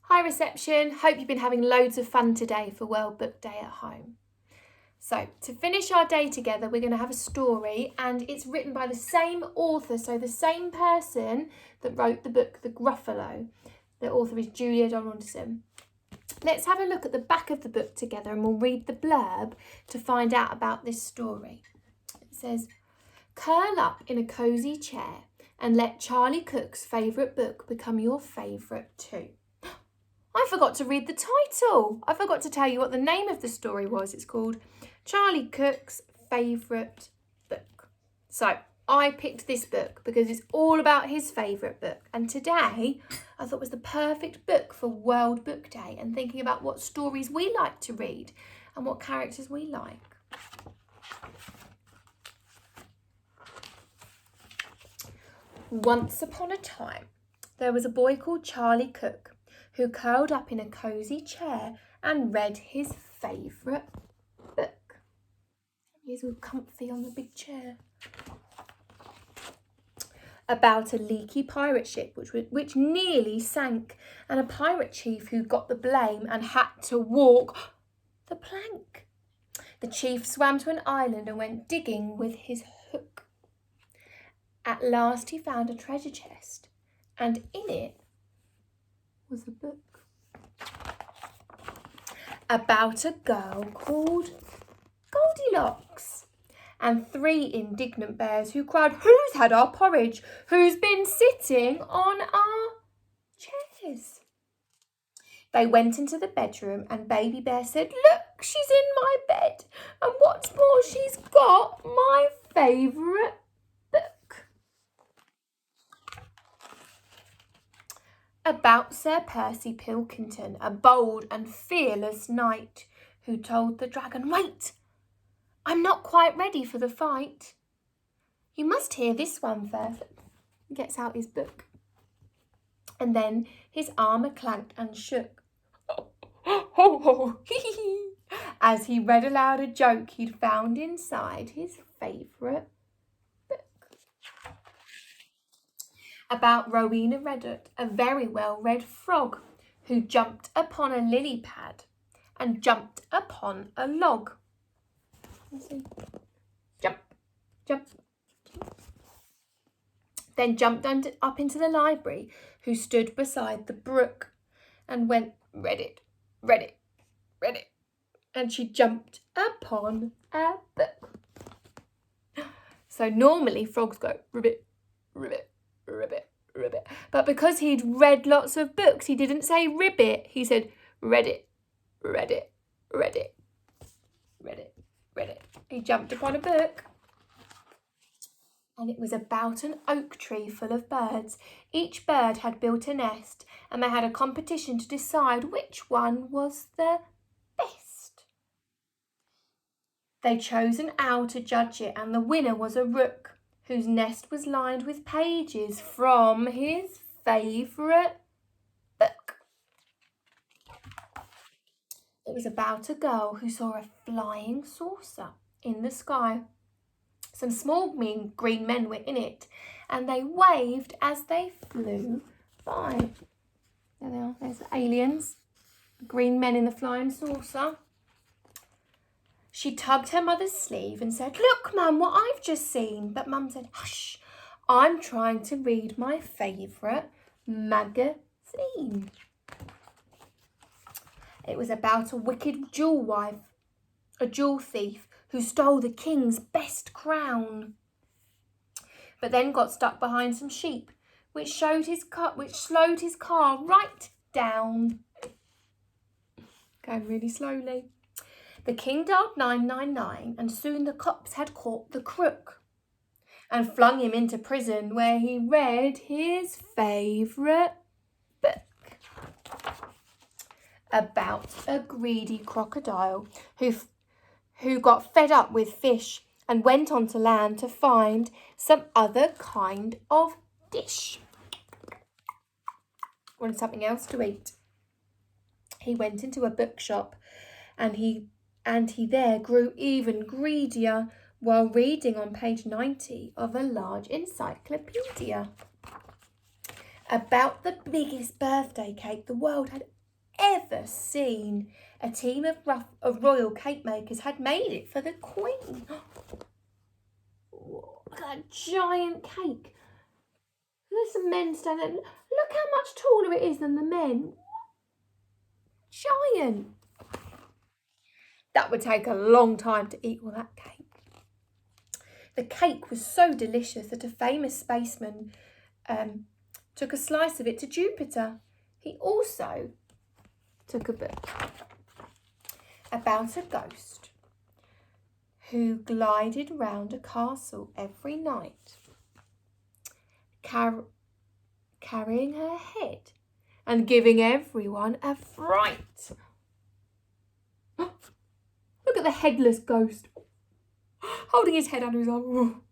Hi reception, hope you've been having loads of fun today for World Book Day at home. So to finish our day together, we're going to have a story and it's written by the same author, so the same person that wrote the book The Gruffalo. The author is Julia Donaldson. Let's have a look at the back of the book together and we'll read the blurb to find out about this story. It says, curl up in a cosy chair and let Charlie Cook's favourite book become your favourite too. I forgot to read the title. I forgot to tell you what the name of the story was. It's called Charlie Cook's Favourite Book. So I picked this book because it's all about his favourite book. And today I thought was the perfect book for World Book Day and thinking about what stories we like to read and what characters we like. Once upon a time, there was a boy called Charlie Cook who curled up in a cosy chair and read his favourite book. He's all comfy on the big chair. About a leaky pirate ship which nearly sank, and a pirate chief who got the blame and had to walk the plank. The chief swam to an island and went digging with his hook. At last he found a treasure chest, and in it was a book about a girl called Goldilocks and 3 indignant bears who cried, "Who's had our porridge? Who's been sitting on our chairs?" They went into the bedroom and Baby Bear said, "Look, she's in my bed, and what's more, she's got my favourite book." About Sir Percy Pilkington, a bold and fearless knight who told the dragon, "Wait, I'm not quite ready for the fight. You must hear this one first." He gets out his book. And then his armour clanked and shook. Ho, ho, hee, as he read aloud a joke he'd found inside his favourite book. About Rowena Reddit, a very well-read frog who jumped upon a lily pad and jumped upon a log. Jump, jump. Then jumped up into the library, who stood beside the brook and went, "Read it, read it, read it." And she jumped upon a book. So normally frogs go, "Ribbit, ribbit, ribbit, ribbit." But because he'd read lots of books, he didn't say ribbit. He said, "Read it, read it, read it, read it, read it." He jumped upon a book. And it was about an oak tree full of birds. Each bird had built a nest, and they had a competition to decide which one was the best. They chose an owl to judge it, and the winner was a rook, whose nest was lined with pages from his favourite book. It was about a girl who saw a flying saucer in the sky. Some small green men were in it, and they waved as they flew by. There they are, there's the aliens, the green men in the flying saucer. She tugged her mother's sleeve and said, "Look, Mum, what I've just seen." But Mum said, "Hush, I'm trying to read my favourite magazine." It was about a wicked jewel thief who stole the king's best crown, but then got stuck behind some sheep, which slowed his car right down. Going really slowly. The king dialed 999, and soon the cops had caught the crook and flung him into prison, where he read his favourite book about a greedy crocodile who got fed up with fish and went onto land to find some other kind of dish. Wanted something else to eat. He went into a bookshop and he there grew even greedier while reading on page 90 of a large encyclopedia about the biggest birthday cake the world had ever seen. A team of royal cake makers had made it for the Queen. Look at that giant cake. There's some men standing there. Look how much taller it is than the men. Giant. That would take a long time to eat all that cake. The cake was so delicious that a famous spaceman took a slice of it to Jupiter. He also took a book about a ghost who glided round a castle every night, carrying her head and giving everyone a fright. Look at the headless ghost, holding his head under his arm.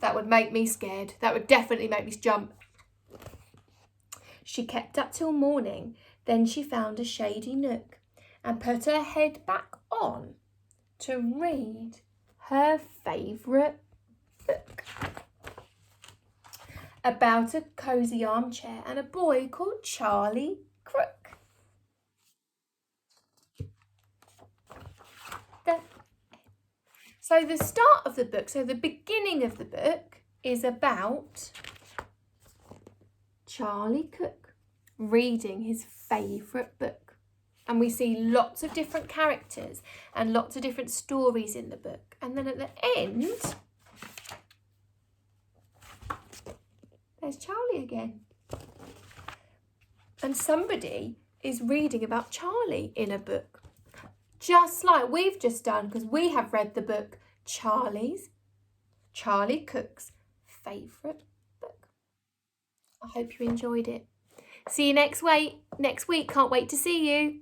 That would make me scared. That would definitely make me jump. She kept up till morning. Then she found a shady nook and put her head back on to read her favourite book about a cosy armchair and a boy called Charlie Crook. So the start of the book, so the beginning of the book is about Charlie Cook reading his favourite book. And we see lots of different characters and lots of different stories in the book. And then at the end, there's Charlie again. And somebody is reading about Charlie in a book, just like we've just done, because we have read the book Charlie Cook's favourite book. I hope you enjoyed it. See you next week. Can't wait to see you.